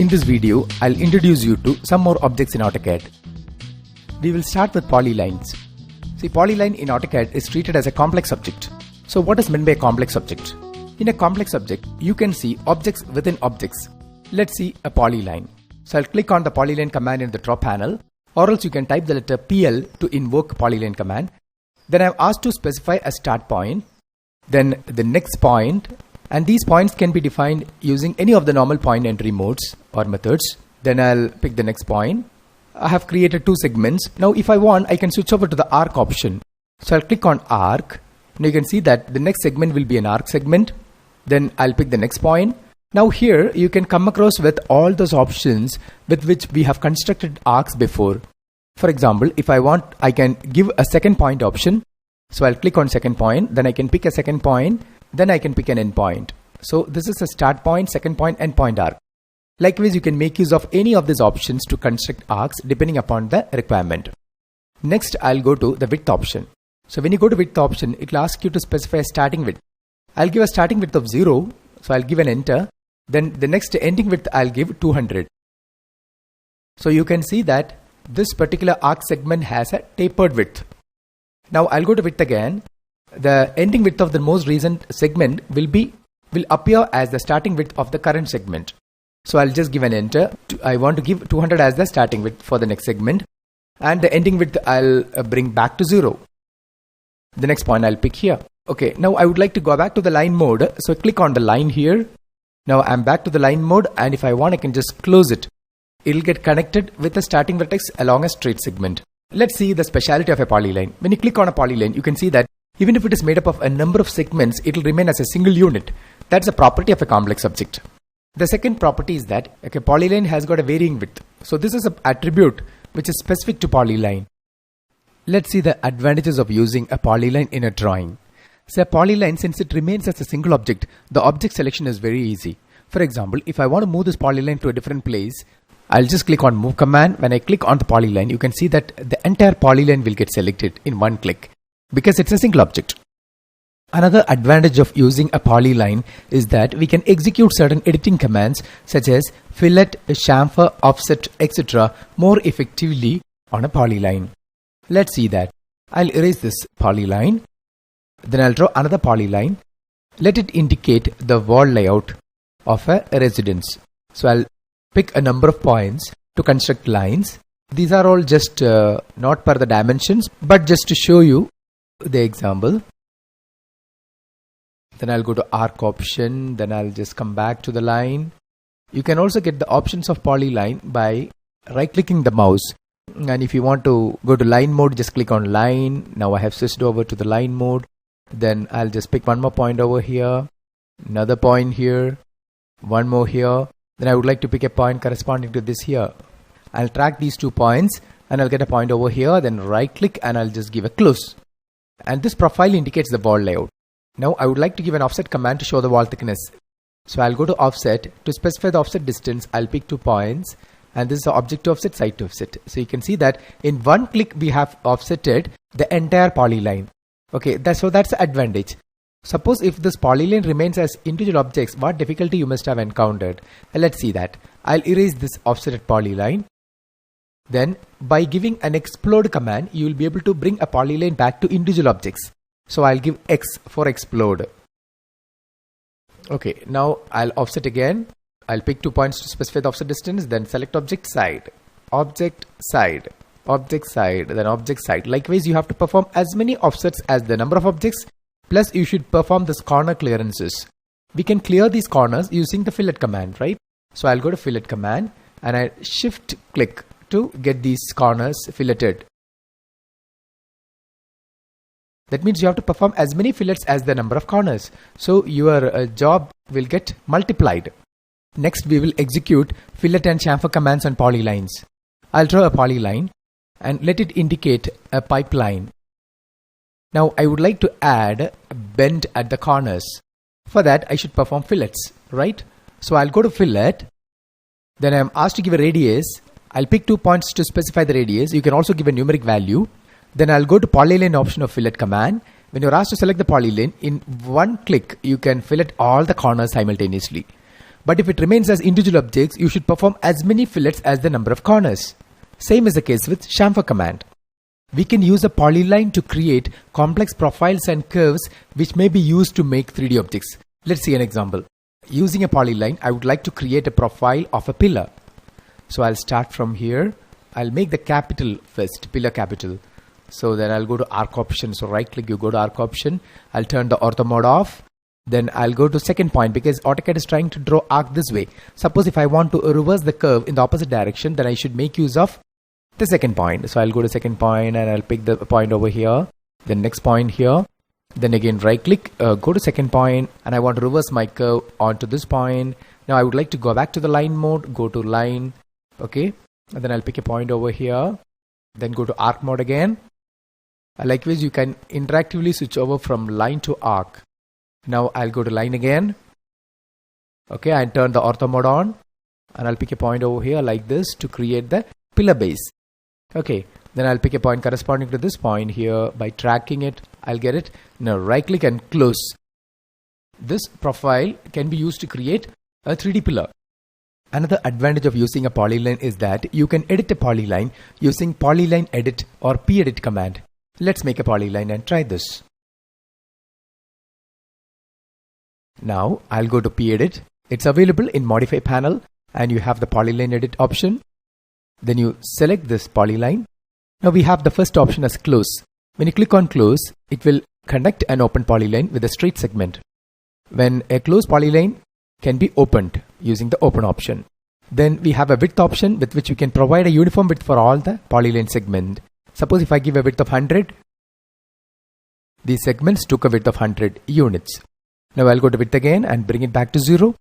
In this video, I'll introduce you to some more objects in AUTOCAD. We will start with polylines. See, polyline in AUTOCAD is treated as a complex object. So what is meant by a complex object? In a complex object, you can see objects within objects. Let's see a polyline. So I'll click on the polyline command in the drop panel, or else you can type the letter PL to invoke polyline command. Then I'm asked to specify a start point, then the next point, and these points can be defined using any of the normal point entry modes or methods. Then I'll pick the next point. I have created two segments. Now if I want, I can switch over to the arc option. So I'll click on arc. Now you can see that the next segment will be an arc segment. Then I'll pick the next point. Now here you can come across with all those options with which we have constructed arcs before. For example, if I want, I can give a second point option. So I'll click on second point, then I can pick a second point, then I can pick an end point. So this is a start point, second point, end point arc. Likewise, you can make use of any of these options to construct arcs depending upon the requirement. Next, I'll go to the width option. So when you go to width option, it will ask you to specify a starting width. I'll give a starting width of 0. So I'll give an enter. Then the next ending width I'll give 200. So you can see that this particular arc segment has a tapered width. Now I'll go to width again. The ending width of the most recent segment will appear as the starting width of the current segment. So I'll just give an enter. I want to give 200 as the starting width for the next segment, and the ending width I'll bring back to 0. The next point I'll pick here. Okay, now I would like to go back to the line mode. So click on the line here. Now I'm back to the line mode, and if I want, I can just close it. It'll get connected with the starting vertex along a straight segment. Let's see the speciality of a polyline. When you click on a polyline, you can see that even if it is made up of a number of segments, it will remain as a single unit. That's a property of a complex object. The second property is that a polyline has got a varying width. So this is an attribute which is specific to polyline. Let's see the advantages of using a polyline in a drawing. So a polyline, since it remains as a single object, the object selection is very easy. For example, if I want to move this polyline to a different place, I'll just click on move command. When I click on the polyline, you can see that the entire polyline will get selected in one click because it's a single object. Another advantage of using a polyline is that we can execute certain editing commands such as fillet, chamfer, offset, etc. more effectively on a polyline. Let's see that. I'll erase this polyline. Then I'll draw another polyline. Let it indicate the wall layout of a residence. So I'll pick a number of points to construct lines. These are all just not per the dimensions, but just to show you the example. Then I'll go to arc option. Then I'll just come back to the line. You can also get the options of polyline by right clicking the mouse. And if you want to go to line mode, just click on line. Now I have switched over to the line mode. Then I'll just pick one more point over here, another point here, one more here. Then I would like to pick a point corresponding to this here. I'll track these 2 points and I'll get a point over here. Then right click and I'll just give a close. And this profile indicates the wall layout. Now I would like to give an offset command to show the wall thickness. So I'll go to offset. To specify the offset distance, I'll pick 2 points. And this is the object to offset, side to offset. So you can see that in one click we have offsetted the entire polyline. Okay, that's the advantage. Suppose if this polyline remains as individual objects, what difficulty you must have encountered? Let's see that. I'll erase this offsetted polyline. Then by giving an explode command, you will be able to bring a polyline back to individual objects. So I'll give X for explode. Okay, now I'll offset again. I'll pick 2 points to specify the offset distance, then select object side, object side, object side, then object side. Likewise, you have to perform as many offsets as the number of objects, plus you should perform this corner clearances. We can clear these corners using the fillet command, right? So I'll go to fillet command and I shift click to get these corners filleted. That means you have to perform as many fillets as the number of corners. So your job will get multiplied. Next, we will execute fillet and chamfer commands on polylines. I'll draw a polyline and let it indicate a pipeline. Now I would like to add a bend at the corners. For that, I should perform fillets, right? So I'll go to fillet. Then I'm asked to give a radius. I'll pick 2 points to specify the radius. You can also give a numeric value. Then I'll go to polyline option of fillet command. When you're asked to select the polyline, in one click, you can fillet all the corners simultaneously. But if it remains as individual objects, you should perform as many fillets as the number of corners. Same is the case with chamfer command. We can use a polyline to create complex profiles and curves which may be used to make 3D objects. Let's see an example. Using a polyline, I would like to create a profile of a pillar. So I'll start from here. I'll make the capital first, pillar capital. So then I'll go to arc option. So right click, you go to arc option. I'll turn the ortho mode off. Then I'll go to second point because AutoCAD is trying to draw arc this way. Suppose if I want to reverse the curve in the opposite direction, then I should make use of the second point. So I'll go to second point and I'll pick the point over here. Then next point here. Then again right click, go to second point, and I want to reverse my curve onto this point. Now I would like to go back to the line mode, go to line, okay, and then I'll pick a point over here. Then go to arc mode again. Likewise, you can interactively switch over from line to arc. Now I'll go to line again. Okay, and turn the ortho mode on, and I'll pick a point over here like this to create the pillar base. Okay, then I'll pick a point corresponding to this point here. By tracking it, I'll get it. Now right click and close. This profile can be used to create a 3D pillar. Another advantage of using a polyline is that you can edit a polyline using polyline edit or p-edit command. Let's make a polyline and try this. Now I'll go to p-edit. It's available in modify panel, and you have the polyline edit option. Then you select this polyline. Now we have the first option as close. When you click on close, it will connect an open polyline with a straight segment. When a closed polyline can be opened using the open option. Then we have a width option with which you can provide a uniform width for all the polyline segment. Suppose if I give a width of 100, these segments took a width of 100 units. Now I'll go to width again and bring it back to 0.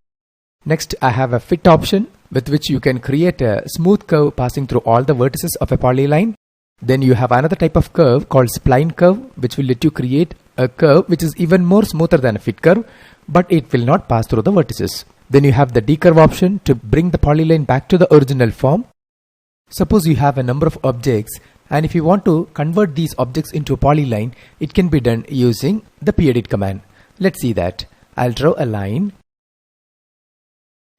Next I have a fit option with which you can create a smooth curve passing through all the vertices of a polyline. Then you have another type of curve called spline curve, which will let you create a curve which is even more smoother than a fit curve, but it will not pass through the vertices. Then you have the decurve option to bring the polyline back to the original form. Suppose you have a number of objects, and if you want to convert these objects into a polyline, it can be done using the p-edit command. Let's see that. I'll draw a line.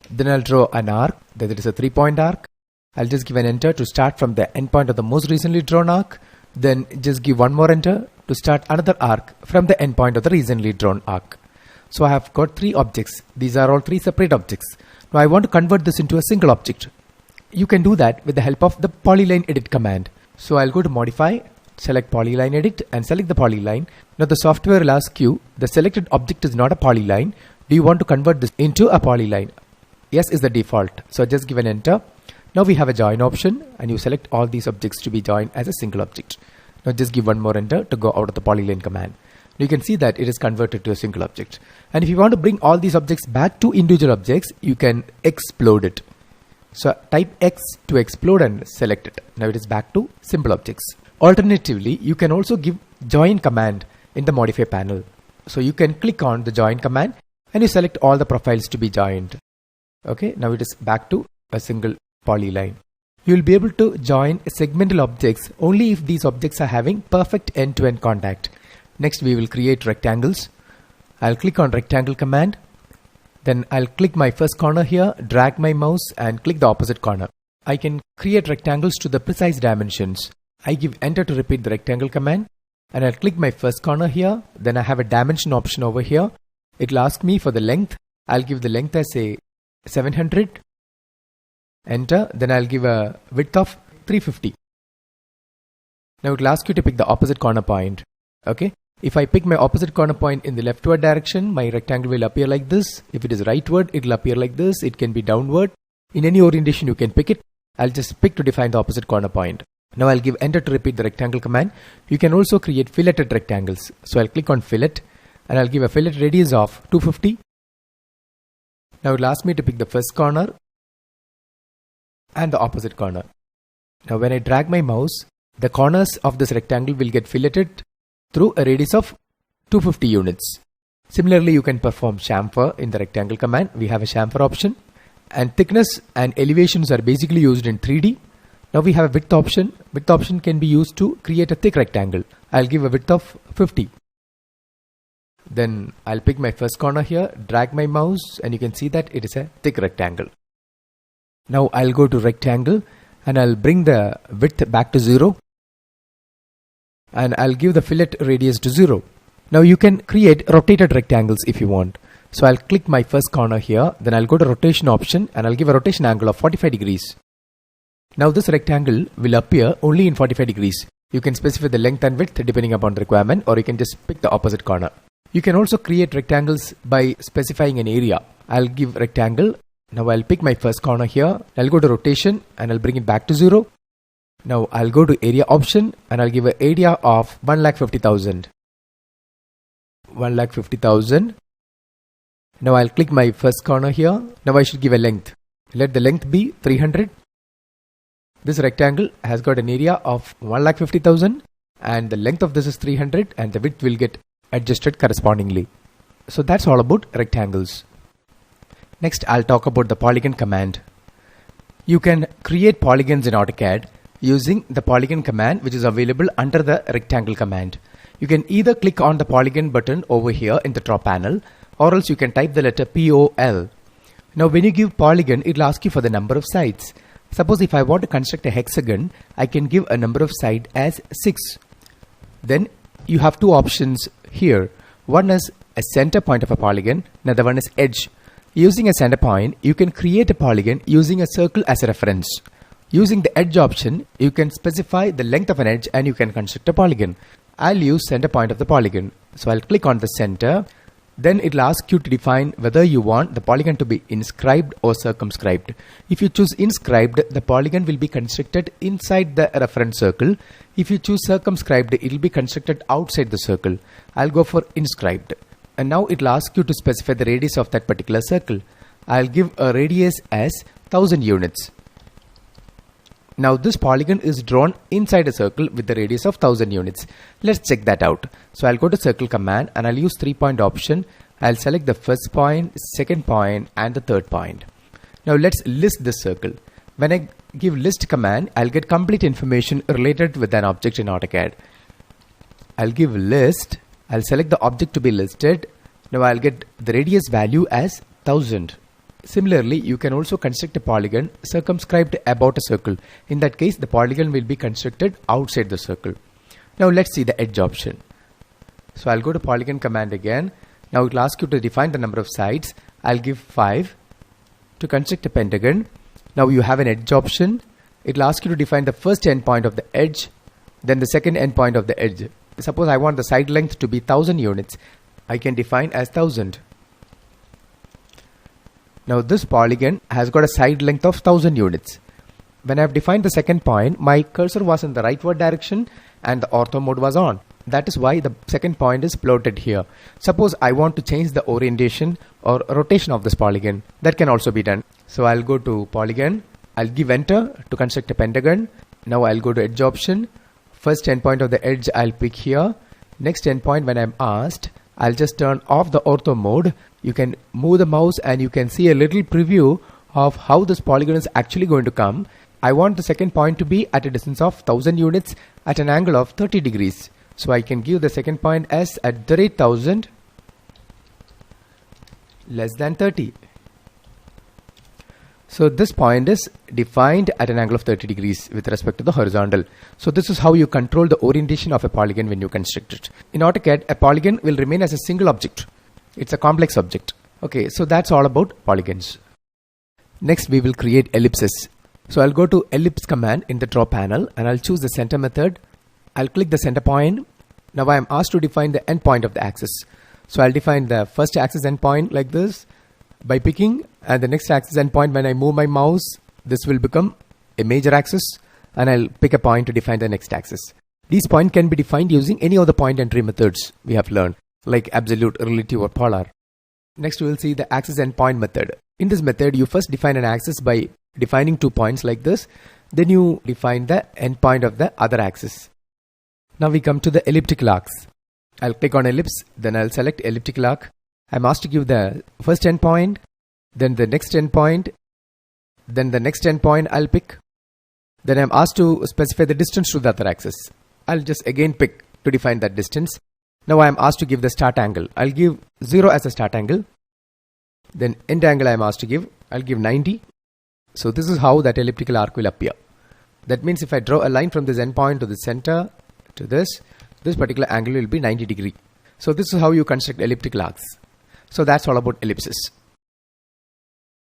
Then I'll draw an arc. That is a 3-point arc. I'll just give an enter to start from the endpoint of the most recently drawn arc. Then just give one more enter to start another arc from the endpoint of the recently drawn arc. So I have got 3 objects. These are all 3 separate objects. Now I want to convert this into a single object. You can do that with the help of the polyline edit command. So I'll go to modify, select polyline edit and select the polyline. Now the software will ask you, the selected object is not a polyline. Do you want to convert this into a polyline? Yes is the default. So just give an enter. Now we have a join option, and you select all these objects to be joined as a single object. Now just give one more enter to go out of the polyline command. You can see that it is converted to a single object. And if you want to bring all these objects back to individual objects, you can explode it. So type X to explode and select it. Now it is back to simple objects. Alternatively, you can also give join command in the modify panel. So you can click on the join command and you select all the profiles to be joined. Okay, now it is back to a single polyline. You will be able to join segmental objects only if these objects are having perfect end-to-end contact. Next we will create rectangles. I'll click on rectangle command. Then I'll click my first corner here, drag my mouse and click the opposite corner. I can create rectangles to the precise dimensions. I give enter to repeat the rectangle command, and I'll click my first corner here. Then I have a dimension option over here. It will ask me for the length. I'll give the length as a 700. Enter. Then I'll give a width of 350. Now it will ask you to pick the opposite corner point. Okay. If I pick my opposite corner point in the leftward direction, my rectangle will appear like this. If it is rightward, it will appear like this. It can be downward. In any orientation you can pick it. I'll just pick to define the opposite corner point. Now I'll give enter to repeat the rectangle command. You can also create filleted rectangles. So I'll click on fillet and I'll give a fillet radius of 250. Now it will ask me to pick the first corner and the opposite corner. Now when I drag my mouse, the corners of this rectangle will get filleted through a radius of 250 units. Similarly, you can perform chamfer in the rectangle command. We have a chamfer option, and thickness and elevations are basically used in 3D. Now we have a width option. Width option can be used to create a thick rectangle. I'll give a width of 50. Then I'll pick my first corner here, drag my mouse, and you can see that it is a thick rectangle. Now I'll go to rectangle and I'll bring the width back to 0. And I'll give the fillet radius to 0. Now you can create rotated rectangles if you want. So I'll click my first corner here, then I'll go to rotation option and I'll give a rotation angle of 45 degrees. Now this rectangle will appear only in 45 degrees. You can specify the length and width depending upon the requirement, or you can just pick the opposite corner. You can also create rectangles by specifying an area. I'll give rectangle. Now I'll pick my first corner here. I'll go to rotation and I'll bring it back to 0. Now I'll go to area option and I'll give an area of 1,50,000. 1,50,000. Now I'll click my first corner here. Now I should give a length. Let the length be 300. This rectangle has got an area of 1,50,000 and the length of this is 300 and the width will get adjusted correspondingly. So that's all about rectangles. Next I'll talk about the polygon command. You can create polygons in AutoCAD using the polygon command, which is available under the rectangle command. You can either click on the polygon button over here in the top panel, or else you can type the letter POL. Now when you give polygon, it will ask you for the number of sides. Suppose if I want to construct a hexagon, I can give a number of sides as 6. Then you have two options here. One is a center point of a polygon, another one is edge. Using a center point, you can create a polygon using a circle as a reference. Using the edge option, you can specify the length of an edge and you can construct a polygon. I'll use center point of the polygon. So I'll click on the center. Then it will ask you to define whether you want the polygon to be inscribed or circumscribed. If you choose inscribed, the polygon will be constructed inside the reference circle. If you choose circumscribed, it will be constructed outside the circle. I'll go for inscribed. And now it will ask you to specify the radius of that particular circle. I'll give a radius as 1000 units. Now this polygon is drawn inside a circle with the radius of 1000 units. Let's check that out. So I'll go to circle command and I'll use 3-point option. I'll select the first point, second point and the third point. Now let's list this circle. When I give list command, I'll get complete information related with an object in AutoCAD. I'll give list. I'll select the object to be listed. Now I'll get the radius value as 1000. Similarly, you can also construct a polygon circumscribed about a circle. In that case, the polygon will be constructed outside the circle. Now let's see the edge option. So I'll go to polygon command again. Now it will ask you to define the number of sides. I'll give 5. To construct a pentagon, now you have an edge option. It will ask you to define the first endpoint of the edge, then the second endpoint of the edge. Suppose I want the side length to be 1000 units. I can define as 1000. Now this polygon has got a side length of 1000 units. When I have defined the second point, my cursor was in the rightward direction and the ortho mode was on. That is why the second point is plotted here. Suppose I want to change the orientation or rotation of this polygon. That can also be done. So I'll go to polygon. I'll give enter to construct a pentagon. Now I'll go to edge option. First endpoint of the edge I'll pick here. Next endpoint, when I'm asked, I'll just turn off the ortho mode. You can move the mouse and you can see a little preview of how this polygon is actually going to come. I want the second point to be at a distance of 1000 units at an angle of 30 degrees. So I can give the second point as at the rate 1000 less than 30. So this point is defined at an angle of 30 degrees with respect to the horizontal. So this is how you control the orientation of a polygon when you construct it. In AutoCAD, a polygon will remain as a single object. It's a complex object. Okay, so that's all about polygons. Next we will create ellipses. So I'll go to ellipse command in the draw panel and I'll choose the center method. I'll click the center point. Now I am asked to define the endpoint of the axis. So I'll define the first axis endpoint like this by picking, and the next axis endpoint, when I move my mouse, this will become a major axis and I'll pick a point to define the next axis. These points can be defined using any of the point entry methods we have learned, like absolute, relative or polar. Next we will see the axis endpoint method. In this method, you first define an axis by defining 2 points like this. Then you define the endpoint of the other axis. Now we come to the elliptical arcs. I'll click on ellipse, then I'll select elliptical arc. I'm asked to give the first endpoint, then the next endpoint, then the next endpoint I'll pick. Then I'm asked to specify the distance to the other axis. I'll just again pick to define that distance. Now I am asked to give the start angle. I'll give 0 as a start angle. Then end angle I am asked to give. I'll give 90. So this is how that elliptical arc will appear. That means if I draw a line from this endpoint to the center to this particular angle will be 90 degree. So this is how you construct elliptical arcs. So that's all about ellipses.